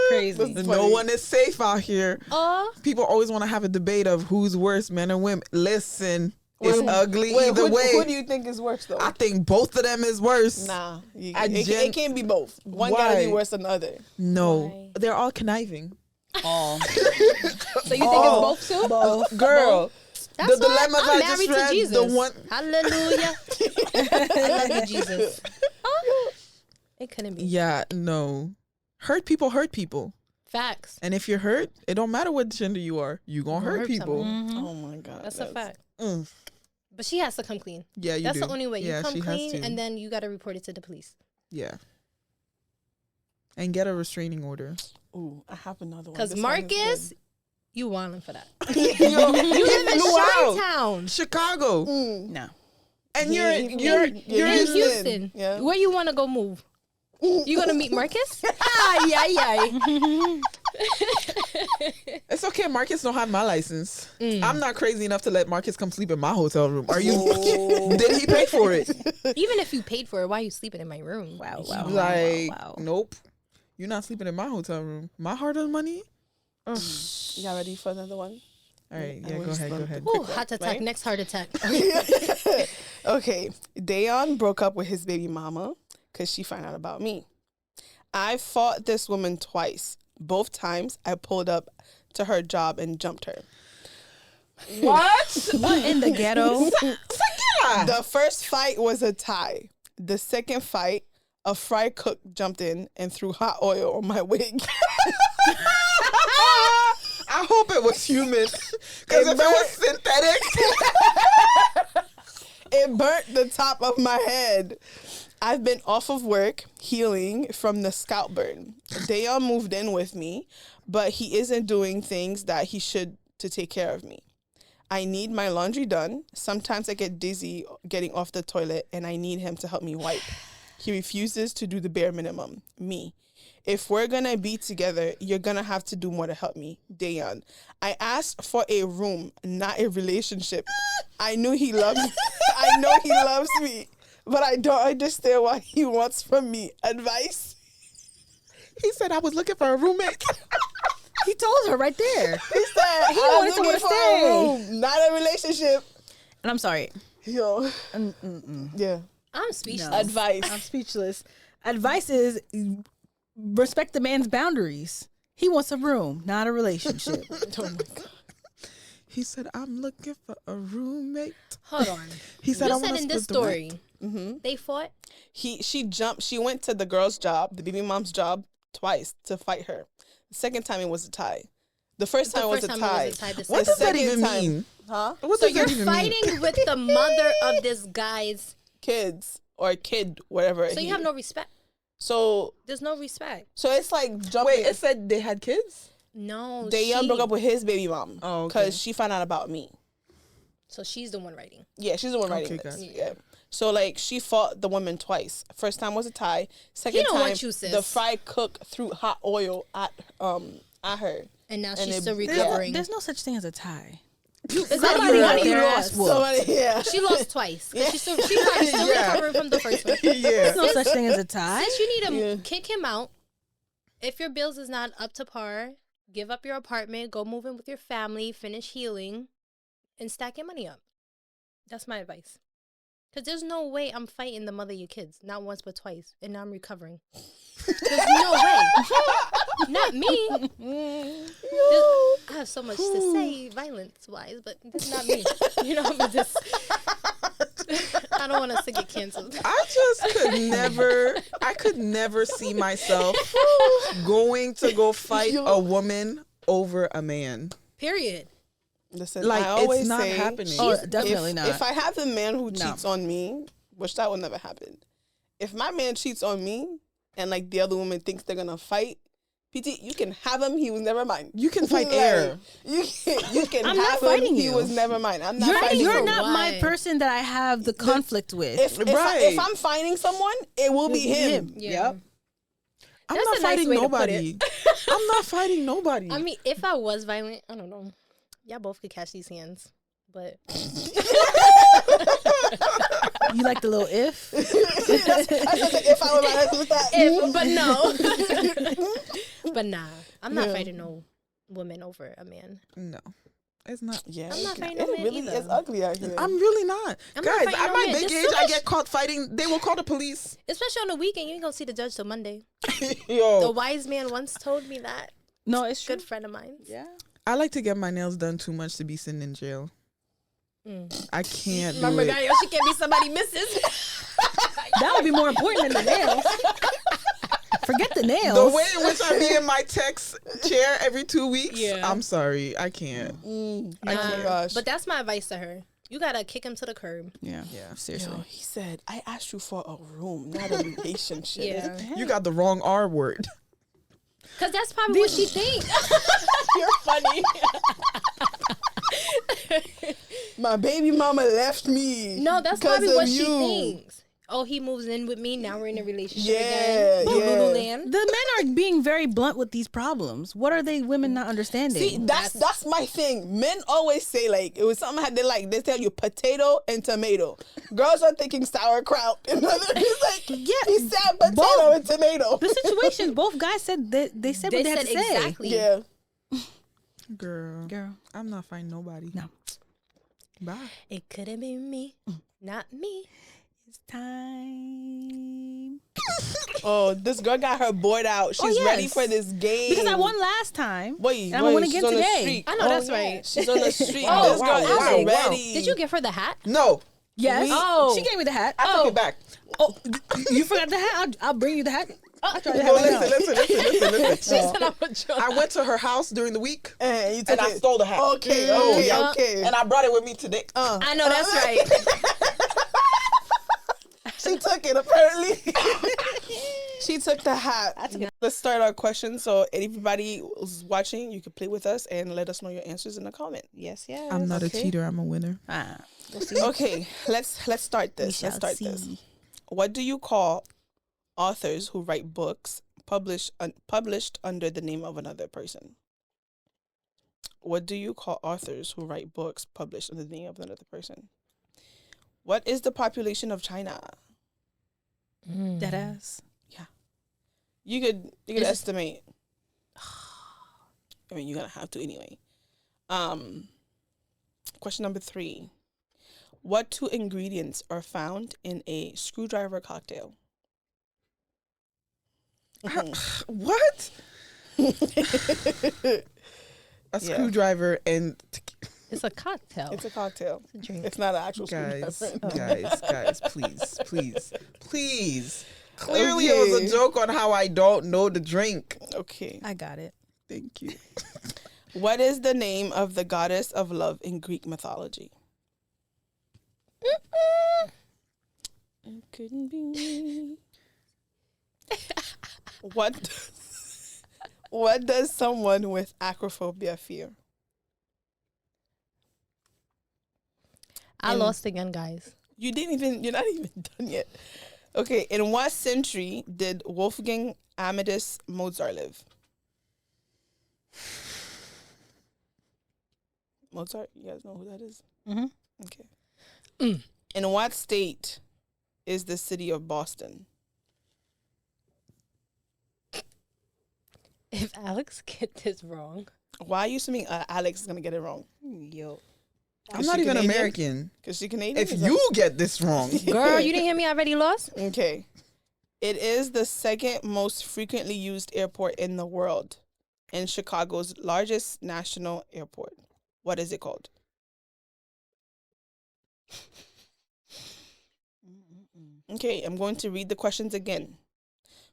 Crazy. That's No funny. one is safe out here. Oh, People always want to have a debate of who's worse, men or women. Listen, it's ugly Wait, either way. who do you think is worse though? I think both of them is worse. Nah, I it gen- can't be both. One gotta be Why? worse than the other. No, Why? they're all conniving. All. So you think it's both too? Both. Girl. That's The why dilemmas I'm I just married to read, Jesus. the one- Hallelujah. I love you, Jesus. It couldn't be. Yeah, no. Hurt people. Facts. And if you're hurt, it don't matter what gender you are. You gonna Gonna hurt hurt people. someone. Oh my God. That's a fact. Mm. But she has to come clean. Yeah, you That's do. the only way. You Yeah, come she has clean, to. and then you got to report it to the police. Yeah. And get a restraining order. Ooh, I have another one. Because This one is Marcus, you wildin' for that. good. You live in flew out. Chi-Town. Chicago. No. And He- you're in Houston. Houston. Yeah. Where you want to go move? You gonna meet Marcus? Yeah. It's okay. Marcus don't have my license. I'm not crazy enough to let Marcus come sleep in my hotel room. Are you? Did he pay for it? Even if you paid for it, why are you sleeping in my room? Wow. Like, nope. You're not sleeping in my hotel room. My hard-earned money. Y'all ready for another one? All right. I Yeah, will go just ahead. let Go them ahead. Ooh, heart attack. Right? Next heart attack. Okay. Dayon broke up with his baby mama because she found out about me. I fought this woman twice. Both times I pulled up to her job and jumped her. What? What in the ghetto? The first fight was a tie. The second fight, a fry cook jumped in and threw hot oil on my wig. I hope it was human. Because if it was synthetic. It burnt the top of my head. I've been off of work healing from the scalp burn. Dayon moved in with me, but he isn't doing things that he should to take care of me. I need my laundry done. Sometimes I get dizzy getting off the toilet and I need him to help me wipe. He refuses to do the bare minimum. Me. If we're gonna be together, you're gonna have to do more to help me. Dayon. I asked for a room, not a relationship. I know he loves me, but I don't understand what he wants from me. Advice? He said I was looking for a roommate. He told her right there. He said He I wanted was somewhere looking to for stay. a room, not a relationship. And I'm sorry. Yo. Yeah. I'm speechless. No. Advice. I'm speechless. Advice is respect the man's boundaries. He wants a room, not a relationship. Oh my God. He said I'm looking for a roommate. Hold on. He said I You want said to in this split the rent. story, they fought. She jumped. She went to the girl's job, the baby mom's job, twice to fight her. The second time it was a tie. The first time was a tie. What does that even mean? Huh? What So does you're that even mean? fighting with the mother of this guy's. Kids or kid, whatever. So you have no respect. So There's no respect. it's like jumping. Wait, it said they had kids? No. Dayon broke up with his baby mom. Oh, okay. Because she found out about me. So she's the one writing. Yeah, she's the one writing Okay, this. gotcha. Yeah. So like she fought the woman twice. First time was a tie. Second He don't time want you, sis. the fry cook threw hot oil at her. And now And she's it- still There's- recovering. There's no such thing as a tie. Is that Somebody you got got their lost? ass whooped. Somebody, yeah. She lost twice. 'Cause she's probably still Yeah. recovering from the first one. Yeah. There's no such thing as a tie. Since you need to Yeah. kick him out, if your bills is not up to par, give up your apartment, go move in with your family, finish healing, and stack your money up. That's my advice. Because there's no way I'm fighting the mother of your kids. Not once, but twice. And now I'm recovering. There's no way. Not me. I have so much to say violence-wise, but that's not me. You know, I'm just... I don't want us to get canceled. I just could never see myself going to go fight a woman over a man. Period. Listen, Like, I always it's not say, happening. Oh, definitely not. If I have a man who cheats on me, which that will never happen. If my man cheats on me and like the other woman thinks they're gonna fight, PT, you can have him. He was never mine. You can fight Like, air. You can I'm have not him. fighting He you. was never mine. I'm not You're, fighting you're him. not my Why? person that I have the conflict with. If Right. I'm finding someone, it will be him. Yeah. Yep. I'm That's not a nice fighting way to put nobody. I'm not fighting nobody. I mean, if I was violent, I don't know. Y'all both could catch these hands, but You like the little if? If I was like that, but no. But nah, I'm not Yeah. fighting no woman over a man. no, it's not. yeah, I'm not fighting it no man really either. is ugly out here. I'm really not. I'm not Guys, fighting at no my man. big There's age, so I much- get caught fighting. They will call the police. Especially on the weekend, you ain't gonna see the judge till Monday. The Yo, wise man once told me that. No, it's true. Good friend of mine. Yeah. I like to get my nails done too much to be sitting in jail. I can't do Remember, it. Gaio, she can't be somebody misses. That would be more important than the nails. Forget the nails. The way in which I be in my text chair every 2 weeks, Yeah. I'm sorry, I can't. Oh my gosh. But that's my advice to her. You gotta kick him to the curb. Yeah. Seriously. Yo, he said, I asked you for a room, not a relationship. Yeah. You got the wrong R word. Because that's probably what she thinks. You're funny. My baby mama left me. No, that's because probably of what she you. thinks. Oh, he moves in with me. Now we're in a relationship Yeah, again. yeah. Lululand. The men are being very blunt with these problems. What are they women not understanding? See, that's my thing. Men always say like it was something they like. They tell you potato and tomato. Girls are thinking sauerkraut. And he's like, Yeah, he said potato both. and tomato. The situation, both guys said they said what they had to say. exactly. Yeah. Girl, Girl, I'm not fighting nobody. no. Bye. It could have been me, not me. It's time. Oh, this girl got her board out. She's yes. ready for this game. Because I won last time. Wait, and I'm gonna win she's again on the today. street. I know that's right. She's on the street. Oh, this girl wow, is wow. ready. Did you give her the hat? No, Yes. Oh. She gave me the hat. I took it back. Oh, you forgot the hat? I'll bring you the hat. I'll try to No, have it now. listen. I went to her house during the week And you took and I it. stole the hat. Okay, Oh, okay, yeah. okay. And I brought it with me today. I know that's right. She took it, apparently. She took the hat. Let's start our questions. So anybody who's watching, you can play with us and let us know your answers in the comment. Yes, yes. I'm not Okay. a cheater. I'm a winner. We'll see. Okay, let's start We this. shall Let's start see. this. What do you call authors who write books published under the name of another person? What do you call authors who write books published under the name of another person? What is the population of China? Dead ass. You could Is it- estimate. I mean, you're gonna have to anyway. Question number 3. What 2 ingredients are found in a screwdriver cocktail? What? A Yeah. screwdriver and It's a cocktail. It's a cocktail. It's a drink. It's not an actual guys, screwdriver. guys, please. Clearly, it was a joke on how I don't know the drink. Okay. I got it. Thank you. What is the name of the goddess of love in Greek mythology? It couldn't be me. What does someone with acrophobia fear? I lost again, guys. You're not even done yet. Okay, in what century did Wolfgang Amadeus Mozart live? Mozart, you guys know who that is? Mm-hmm. Okay. In what state is the city of Boston? If Alex get this wrong, Why are you assuming Alex is gonna get it wrong? Yo. I'm not even American. Because she Canadian. If Is that- you get this wrong, girl, you didn't hear me. I already lost. Okay. It is the second most frequently used airport in the world and Chicago's largest national airport. What is it called? Okay, I'm going to read the questions again.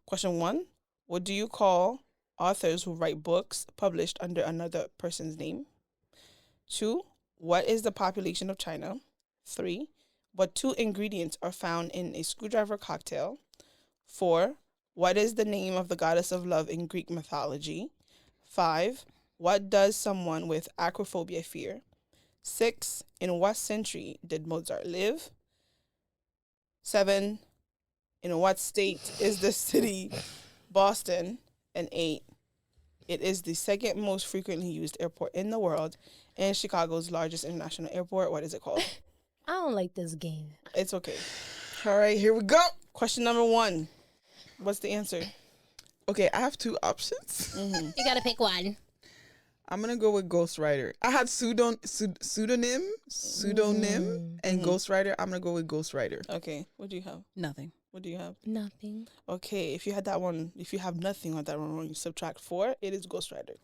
Question 1. What do you call authors who write books published under another person's name? 2. What is the population of China? 3. What 2 ingredients are found in a screwdriver cocktail? 4. What is the name of the goddess of love in Greek mythology? 5. What does someone with acrophobia fear? 6. In what century did Mozart live? 7. In what state is the city Boston? And 8. It is the second most frequently used airport in the world and Chicago's largest international airport. What is it called? I don't like this game. It's okay. all right, here we go. Question number 1. What's the answer? Okay, I have 2 options. You gotta pick one. I'm gonna go with ghostwriter. I had pseudonym, and ghostwriter. I'm gonna go with ghostwriter. Okay. What do you have? Nothing. What do you have? Nothing. Okay, if you had that one, if you have nothing on that one wrong, you subtract 4. It is Ghost Rider.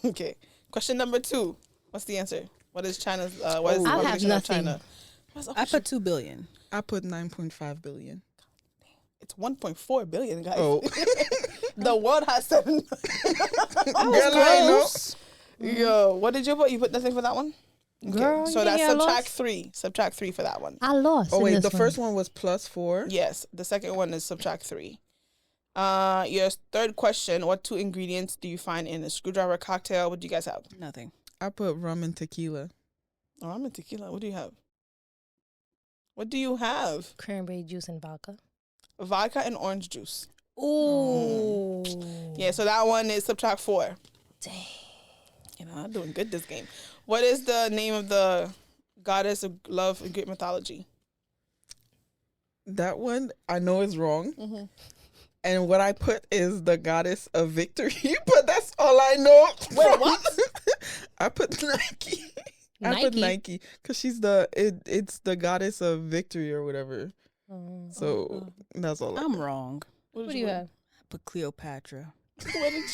Okay. Question number 2. What's the answer? What is China's? What is the I have population of nothing. China? I put 2 billion. I put 9.5 billion. It's 1.4 billion, guys. Oh, The world has 7. girl, I know. Yo, what did you put? You put nothing for that one? Girl, so you that's think I subtract lost? 3. Subtract 3 for that one. I lost. Oh in wait, this the first one was +4. Yes, the second one is subtract 3. Your third question: what 2 ingredients do you find in a screwdriver cocktail? What do you guys have? Nothing. I put rum and tequila. Oh, I'm in tequila. What do you have? What do you have? Cranberry juice and vodka. Vodka and orange juice. Ooh. Yeah, so that one is subtract 4. Dang. You know, I'm doing good this game. What is the name of the goddess of love in Greek mythology? That one I know is wrong. Mm-hmm. And what I put is the goddess of victory, but that's all I know. Wait, what? I put Nike. I Nike? put Nike because she's it's the goddess of victory or whatever. So that's all. I'm wrong. What do you have? I put Cleopatra. What did you...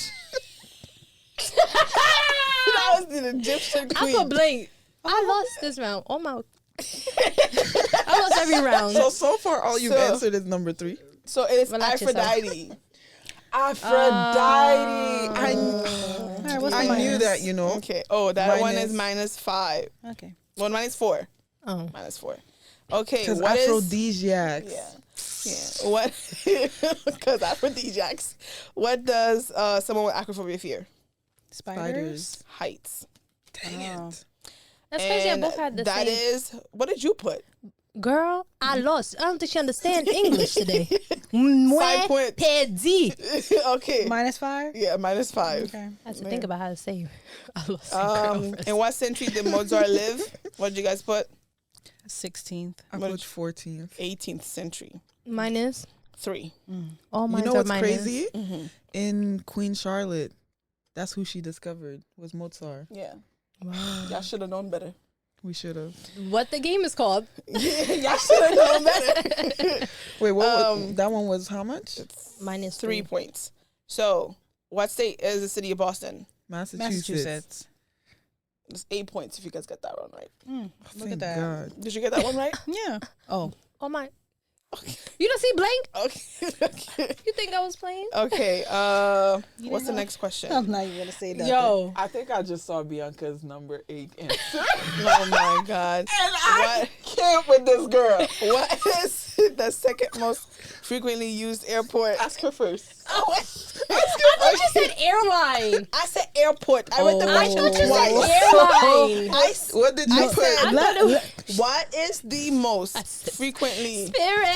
That was the Egyptian I queen. put blank. I lost this round. Oh my. I lost every round. So far, all you've So- answered is number 3. So it's Relax yourself. Aphrodite. Aphrodite. Alright, what's the I knew minus? that, you know. Okay. Oh, that one is Minus- -5. Okay. Well, -4. Oh. -4. Okay. Because What is? aphrodisiacs. Yeah. What? Because aphrodisiacs. What does someone with acrophobia fear? Spiders. Heights. Dang it. That's crazy. I And both had the that same. is. What did you put? Girl, I lost. I don't think she understands English today. 5 points. Pedi. Okay. -5. Yeah, -5. Okay. I had to think about how to say I lost. In what century did Mozart live? What did you guys put? 16th. I What put did 14th. 18th century. Minus. 3. All mine You know are what's minus. crazy? Mm-hmm. In Queen Charlotte, that's who she discovered was Mozart. Yeah. Wow. Y'all should have known better. We should have. What the game is called? Y'all should have known better. Wait, what? That one was how much? Minus 3 points. So, what state is the city of Boston? Massachusetts. It's 8 points if you guys got that one right. Look Thank at that. God. Did you get that one right? Yeah. Oh. Oh my. You don't see blank? Okay. You think I was playing? Okay. What's the next question? I'm not even gonna say that. Yo. I think I just saw Bianca's number 8 answer. Oh my God. And I can't with this girl. What is the second most frequently used airport? Ask her first. Oh, I thought you said airline. I said airport. I read the I question thought you said twice. airline. What did you I put? said- I thought it was What is the most said- frequently? Spirit.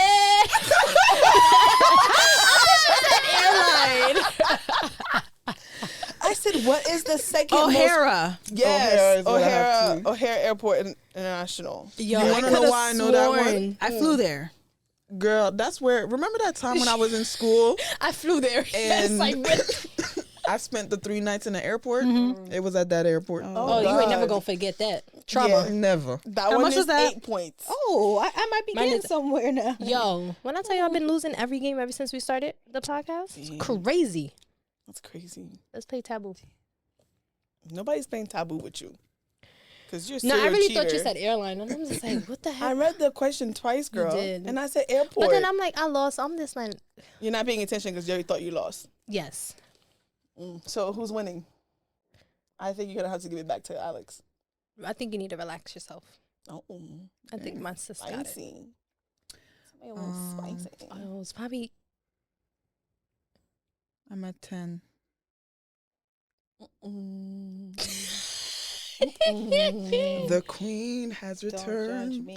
I said airline. I said, what is the second O'Hara. most? Yes, O'Hara is what I have too. O'Hare Airport International. Yo, You wanna know coulda why I know that one? sworn. I flew there. Girl, that's where. Remember that time when I was in school? I flew there. And- That's like, I spent the 3 nights in the airport. It was at that airport. oh, you ain't never God. gonna forget that trauma. Yeah. Never. That How one much is was that? 8 points. Oh, I might be Mine getting is- somewhere now. Yo, when I tell you I've been losing every game ever since we started the podcast, it's crazy. That's crazy. Let's play taboo. Nobody's playing taboo with you. Because you're a No, I serial really cheater. thought you said airline, and I'm just like, what the I heck? read the question twice, girl. did. And I said airport. But then I'm like, I lost. I'm just like, You're not paying attention because you already thought you lost. yes. So who's winning? I think you're going to have to give it back to Alex. I think you need to relax yourself. Oh, I think my sister got it. spicy. Somebody a little spicy. Oh, it's probably I'm at 10. The queen has returned.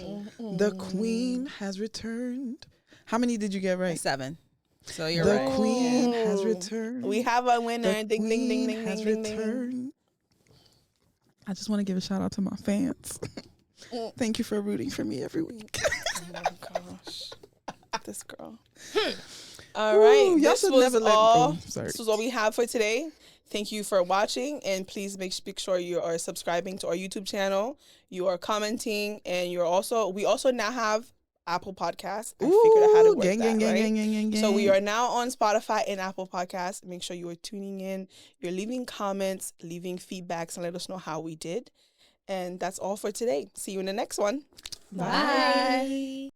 The queen has returned. How many did you get right? 7. So you're The right. queen has returned. We have a winner. The Ding, ding, ding, queen ding, has ding, ding, ding. returned. I just want to give a shout out to my fans. Thank you for rooting for me every week. Oh my gosh. This girl. All right. Ooh, y'all This should was never let all. go. Sorry. This was all we have for today. Thank you for watching, and please make sure you are subscribing to our YouTube channel. You are commenting, and we also now have Apple Podcasts. I figured out how to work gang, that, gang, right? gang, gang, gang, gang. So we are now on Spotify and Apple Podcasts. Make sure you are tuning in. You're leaving comments, leaving feedbacks, and let us know how we did. And that's all for today. See you in the next one. Bye.